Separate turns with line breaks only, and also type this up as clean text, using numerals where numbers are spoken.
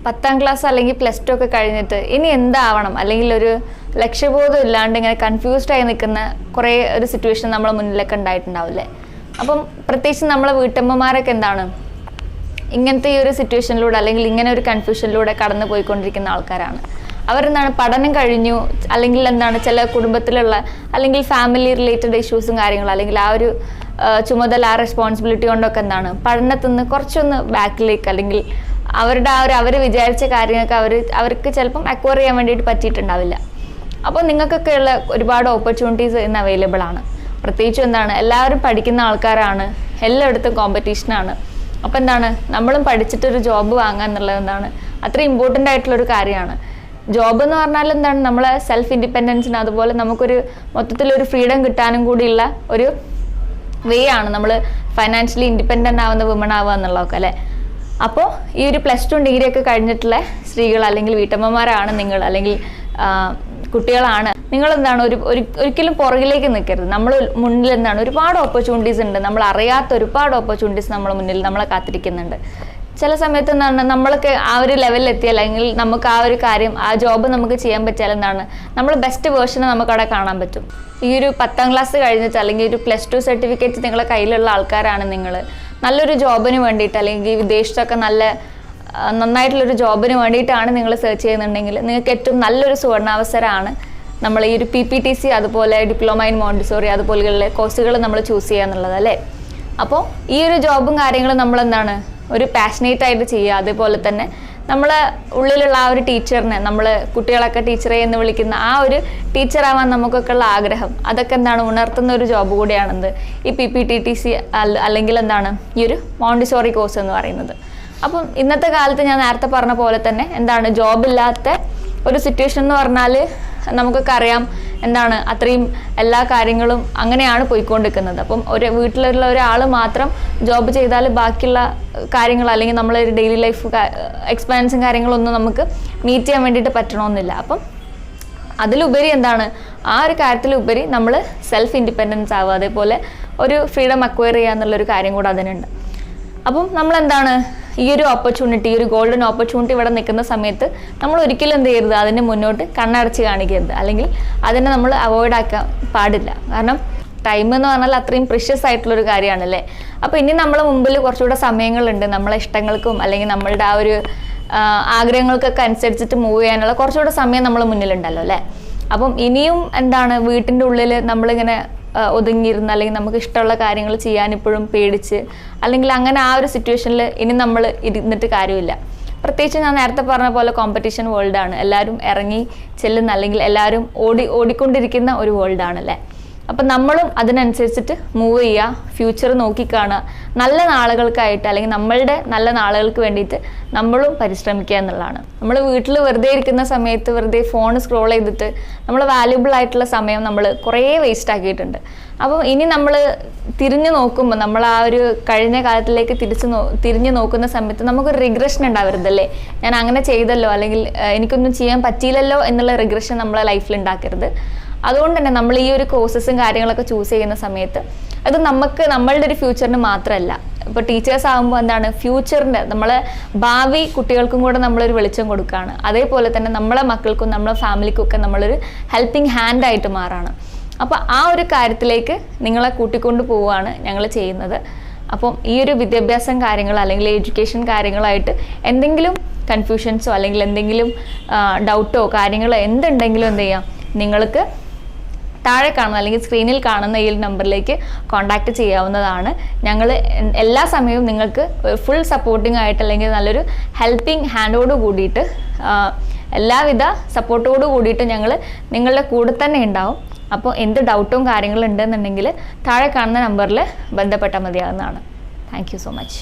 10ാം class അല്ലെങ്കിൽ +2 ഒക്കെ കഴിഞ്ഞിട്ട് ഇനി എന്താവണം അല്ലെങ്കിൽ ഒരു ലക്ഷ്യബോധം ഇല്ലാണ്ട് ഇങ്ങനെ കൺഫ്യൂസ്ഡ് ആയി നിൽക്കുന്ന കുറേ ഒരു സിറ്റുവേഷൻ നമ്മളെ മുന്നിലൊക്കെ ഉണ്ടായിട്ടുണ്ടാവില്ലേ. അപ്പം പ്രത്യേകിച്ച് നമ്മളെ വീട്ടമ്മമാരൊക്കെ എന്താണ് ഇങ്ങനത്തെ ഈ ഒരു സിറ്റുവേഷനിലൂടെ അല്ലെങ്കിൽ ഇങ്ങനെ ഒരു കൺഫ്യൂഷനിലൂടെ കടന്നു പോയിക്കൊണ്ടിരിക്കുന്ന ആൾക്കാരാണ്. അവരെന്താണ് പഠനം കഴിഞ്ഞു അല്ലെങ്കിൽ എന്താണ് ചില കുടുംബത്തിലുള്ള അല്ലെങ്കിൽ ഫാമിലി റിലേറ്റഡ് ഇഷ്യൂസും കാര്യങ്ങളും അല്ലെങ്കിൽ ആ ഒരു ചുമതല ആ റെസ്പോൺസിബിലിറ്റി കൊണ്ടൊക്കെ എന്താണ് പഠനത്തിൽ നിന്ന് കുറച്ചൊന്ന് ബാക്കിലേക്ക് അല്ലെങ്കിൽ അവരുടെ ആ ഒരു അവർ വിചാരിച്ച കാര്യങ്ങൾക്ക് അവർക്ക് ചിലപ്പം അക്വയർ ചെയ്യാൻ വേണ്ടിയിട്ട് പറ്റിയിട്ടുണ്ടാവില്ല. അപ്പോൾ നിങ്ങൾക്കൊക്കെ ഉള്ള ഒരുപാട് ഓപ്പർച്യൂണിറ്റീസ് ഇന്ന് അവൈലബിൾ ആണ്. പ്രത്യേകിച്ചും എന്താണ് എല്ലാവരും പഠിക്കുന്ന ആൾക്കാരാണ്, എല്ലായിടത്തും കോമ്പറ്റീഷനാണ്. അപ്പോൾ എന്താണ് നമ്മളും പഠിച്ചിട്ടൊരു ജോബ് വാങ്ങുക എന്നുള്ളത് എന്താണ് അത്ര ഇമ്പോർട്ടൻ്റ് ആയിട്ടുള്ളൊരു കാര്യമാണ്. ജോബ് എന്ന് പറഞ്ഞാൽ എന്താണ് നമ്മളെ സെൽഫ് ഇൻഡിപെൻഡൻസിന് അതുപോലെ നമുക്കൊരു മൊത്തത്തിലൊരു ഫ്രീഡം കിട്ടാനും കൂടിയുള്ള ഒരു വേ ആണ് നമ്മൾ ഫൈനാൻഷ്യലി ഇൻഡിപെൻഡൻ്റ് ആവുന്ന വിമൺ ആവുക എന്നുള്ളതൊക്കെ അല്ലേ. അപ്പോൾ ഈ ഒരു +2 ഡിഗ്രി ഒക്കെ കഴിഞ്ഞിട്ടുള്ള സ്ത്രീകൾ അല്ലെങ്കിൽ വീട്ടമ്മമാരാണ് നിങ്ങൾ അല്ലെങ്കിൽ കുട്ടികളാണ് നിങ്ങൾ എന്താണ് ഒരിക്കലും പുറകിലേക്ക് നിൽക്കരുത്. നമ്മൾ മുന്നിൽ എന്താണ് ഒരുപാട് ഓപ്പർച്യൂണിറ്റീസ് ഉണ്ട്, നമ്മൾ അറിയാത്ത ഒരുപാട് ഓപ്പർച്യൂണിറ്റീസ് നമ്മളെ മുന്നിൽ നമ്മളെ കാത്തിരിക്കുന്നുണ്ട്. ചില സമയത്ത് എന്താണ് നമ്മൾക്ക് ആ ഒരു ലെവലിൽ എത്തിയാൽ അല്ലെങ്കിൽ നമുക്ക് ആ ഒരു കാര്യം ആ ജോബ് നമുക്ക് ചെയ്യാൻ പറ്റിയാൽ എന്താണ് നമ്മൾ ബെസ്റ്റ് വേർഷനെ നമുക്ക് അവിടെ കാണാൻ പറ്റും. ഈ ഒരു 10ാം ക്ലാസ് കഴിഞ്ഞിട്ട് അല്ലെങ്കിൽ ഒരു +2 സർട്ടിഫിക്കറ്റ് നിങ്ങളെ കയ്യിലുള്ള ആൾക്കാരാണ് നിങ്ങൾ നല്ലൊരു ജോബിന് വേണ്ടിയിട്ട് അല്ലെങ്കിൽ വിദേശത്തൊക്കെ നന്നായിട്ടുള്ളൊരു ജോബിന് വേണ്ടിയിട്ടാണ് നിങ്ങൾ സെർച്ച് ചെയ്യുന്നുണ്ടെങ്കിൽ നിങ്ങൾക്ക് ഏറ്റവും നല്ലൊരു സുവർണാവസരമാണ് നമ്മൾ ഈ ഒരു PPTC അതുപോലെ ഡിപ്ലോമ ഇൻ മോണ്ടിസോറി അതുപോലെയുള്ള കോഴ്സുകൾ നമ്മൾ ചൂസ് ചെയ്യുക എന്നുള്ളത് അല്ലേ. അപ്പോൾ ഈ ഒരു ജോബും കാര്യങ്ങളും നമ്മളെന്താണ് ഒരു പാഷനേറ്റ് ആയിട്ട് ചെയ്യുക. അതേപോലെ തന്നെ നമ്മളെ ഉള്ളിലുള്ള ആ ഒരു ടീച്ചറിനെ നമ്മൾ കുട്ടികളൊക്കെ ടീച്ചറെ എന്ന് വിളിക്കുന്ന ആ ഒരു ടീച്ചറാവാൻ നമുക്കൊക്കെ ഉള്ള ആഗ്രഹം അതൊക്കെ എന്താണ് ഉണർത്തുന്ന ഒരു ജോബ് കൂടിയാണെന്ത് ഈ PPTC അല്ലെങ്കിൽ എന്താണ് ഈ ഒരു മോണ്ടിസോറി കോഴ്സ് എന്ന് പറയുന്നത്. അപ്പം ഇന്നത്തെ കാലത്ത് ഞാൻ നേരത്തെ പറഞ്ഞ പോലെ തന്നെ എന്താണ് ജോബില്ലാത്ത ഒരു സിറ്റുവേഷൻ എന്ന് പറഞ്ഞാൽ നമുക്കൊക്കെ അറിയാം എന്താണ് അത്രയും എല്ലാ കാര്യങ്ങളും അങ്ങനെയാണ് പോയിക്കൊണ്ടിരിക്കുന്നത്. അപ്പം ഒരു വീട്ടിലുള്ള ഒരാൾ മാത്രം ജോബ് ചെയ്താൽ ബാക്കിയുള്ള കാര്യങ്ങൾ അല്ലെങ്കിൽ നമ്മളൊരു ഡെയിലി ലൈഫ് എക്സ്പെൻസും കാര്യങ്ങളൊന്നും നമുക്ക് മീറ്റ് ചെയ്യാൻ വേണ്ടിയിട്ട് പറ്റണമെന്നില്ല. അപ്പം അതിലുപരി എന്താണ് ആ ഒരു കാര്യത്തിലുപരി നമ്മൾ സെൽഫ് ഇൻഡിപെൻഡൻസ് ആവുക, അതേപോലെ ഒരു ഫ്രീഡം അക്വയർ ചെയ്യുക എന്നുള്ളൊരു കാര്യം കൂടെ അതിനുണ്ട്. അപ്പം നമ്മളെന്താണ് ഈ ഒരു ഓപ്പർച്യൂണിറ്റി, ഒരു ഗോൾഡൻ ഓപ്പർച്യൂണിറ്റി ഇവിടെ നിൽക്കുന്ന സമയത്ത് നമ്മൾ ഒരിക്കലും എന്ത് ചെയ്യരുത്, അതിന് മുന്നോട്ട് കണ്ണടച്ച് കാണിക്കരുത്, അല്ലെങ്കിൽ അതിനെ നമ്മൾ അവോയ്ഡ് ആക്കാൻ പാടില്ല. കാരണം ടൈം എന്ന് പറഞ്ഞാൽ അത്രയും പ്രിഷ്യസ് ആയിട്ടുള്ളൊരു കാര്യമാണല്ലേ. അപ്പോൾ ഇനി നമ്മളെ മുമ്പിൽ കുറച്ചുകൂടെ സമയങ്ങളുണ്ട് നമ്മളെ ഇഷ്ടങ്ങൾക്കും അല്ലെങ്കിൽ നമ്മളുടെ ആ ഒരു ആഗ്രഹങ്ങൾക്കൊക്കെ അനുസരിച്ചിട്ട് മൂവ് ചെയ്യാനുള്ള കുറച്ചുകൂടെ സമയം നമ്മൾ മുന്നിലുണ്ടല്ലോ അല്ലേ. അപ്പം ഇനിയും എന്താണ് വീട്ടിൻ്റെ ഉള്ളിൽ നമ്മളിങ്ങനെ ഒതുങ്ങിയിരുന്ന് അല്ലെങ്കിൽ നമുക്ക് ഇഷ്ടമുള്ള കാര്യങ്ങൾ ചെയ്യാൻ ഇപ്പോഴും പേടിച്ച് അല്ലെങ്കിൽ അങ്ങനെ ആ ഒരു സിറ്റുവേഷനിൽ ഇനി നമ്മൾ ഇരുന്നിട്ട് കാര്യമില്ല. പ്രത്യേകിച്ച് ഞാൻ നേരത്തെ പറഞ്ഞ പോലെ കോമ്പറ്റീഷൻ വേൾഡാണ്, എല്ലാവരും ഇറങ്ങി ചെല്ലുന്ന അല്ലെങ്കിൽ എല്ലാവരും ഓടിക്കൊണ്ടിരിക്കുന്ന ഒരു വേൾഡാണല്ലേ. അപ്പം നമ്മളും അതിനനുസരിച്ചിട്ട് മൂവ് ചെയ്യുക, ഫ്യൂച്ചർ നോക്കിക്കാണുക, നല്ല നാളുകൾക്കായിട്ട് അല്ലെങ്കിൽ നമ്മളുടെ നല്ല നാളുകൾക്ക് വേണ്ടിയിട്ട് നമ്മളും പരിശ്രമിക്കുക എന്നുള്ളതാണ്. നമ്മൾ വീട്ടിൽ വെറുതെ ഇരിക്കുന്ന സമയത്ത് വെറുതെ ഫോൺ സ്ക്രോൾ ചെയ്തിട്ട് നമ്മൾ വാല്യുബിൾ ആയിട്ടുള്ള സമയം നമ്മൾ കുറേ വേസ്റ്റ് ആക്കിയിട്ടുണ്ട്. അപ്പം ഇനി നമ്മൾ തിരിഞ്ഞു നോക്കുമ്പോൾ നമ്മൾ ആ ഒരു കഴിഞ്ഞ കാലത്തിലേക്ക് തിരിഞ്ഞു നോക്കുന്ന സമയത്ത് നമുക്കൊരു റിഗ്രഷൻ ഉണ്ടാവരുതല്ലേ, ഞാൻ അങ്ങനെ ചെയ്തല്ലോ അല്ലെങ്കിൽ എനിക്കൊന്നും ചെയ്യാൻ പറ്റിയില്ലല്ലോ എന്നുള്ള റിഗ്രഷൻ നമ്മളെ ലൈഫിൽ ഉണ്ടാക്കരുത്. അതുകൊണ്ട് തന്നെ നമ്മൾ ഈ ഒരു കോഴ്സസും കാര്യങ്ങളൊക്കെ ചൂസ് ചെയ്യുന്ന സമയത്ത് അത് നമ്മളുടെ ഒരു ഫ്യൂച്ചറിന് മാത്രമല്ല, ഇപ്പോൾ ടീച്ചേഴ്സ് ആകുമ്പോൾ എന്താണ് ഫ്യൂച്ചറിൻ്റെ നമ്മളെ ഭാവി കുട്ടികൾക്കും കൂടെ നമ്മളൊരു വെളിച്ചം കൊടുക്കുകയാണ്. അതേപോലെ തന്നെ നമ്മളെ മക്കൾക്കും നമ്മളെ ഫാമിലിക്കും ഒക്കെ നമ്മളൊരു ഹെൽപ്പിംഗ് ഹാൻഡായിട്ട് മാറാണ്. അപ്പോൾ ആ ഒരു കാര്യത്തിലേക്ക് നിങ്ങളെ കൂട്ടിക്കൊണ്ട് പോവുകയാണ് ഞങ്ങൾ ചെയ്യുന്നത്. അപ്പം ഈ ഒരു വിദ്യാഭ്യാസം കാര്യങ്ങൾ അല്ലെങ്കിൽ എഡ്യൂക്കേഷൻ കാര്യങ്ങളായിട്ട് എന്തെങ്കിലും കൺഫ്യൂഷൻസോ അല്ലെങ്കിൽ എന്തെങ്കിലും ഡൗട്ടോ കാര്യങ്ങളോ എന്തുണ്ടെങ്കിലും എന്ത് ചെയ്യാം, നിങ്ങൾക്ക് താഴെ കാണുന്ന അല്ലെങ്കിൽ സ്ക്രീനിൽ കാണുന്ന ഈ നമ്പറിലേക്ക് കോൺടാക്റ്റ് ചെയ്യാവുന്നതാണ്. ഞങ്ങൾ എല്ലാ സമയവും നിങ്ങൾക്ക് ഫുൾ സപ്പോർട്ടിംഗ് ആയിട്ട് അല്ലെങ്കിൽ നല്ലൊരു ഹെൽപ്പിംഗ് ഹാൻഡോട് കൂടിയിട്ട് എല്ലാവിധ സപ്പോർട്ടോട് കൂടിയിട്ട് ഞങ്ങൾ നിങ്ങളുടെ കൂടെ തന്നെ ഉണ്ടാവും. അപ്പോൾ എന്ത് ഡൗട്ടും കാര്യങ്ങളും ഉണ്ടെന്നുണ്ടെങ്കിൽ താഴെ കാണുന്ന നമ്പറിൽ ബന്ധപ്പെട്ടാൽ മതിയാകുന്നതാണ്. Thank you so much.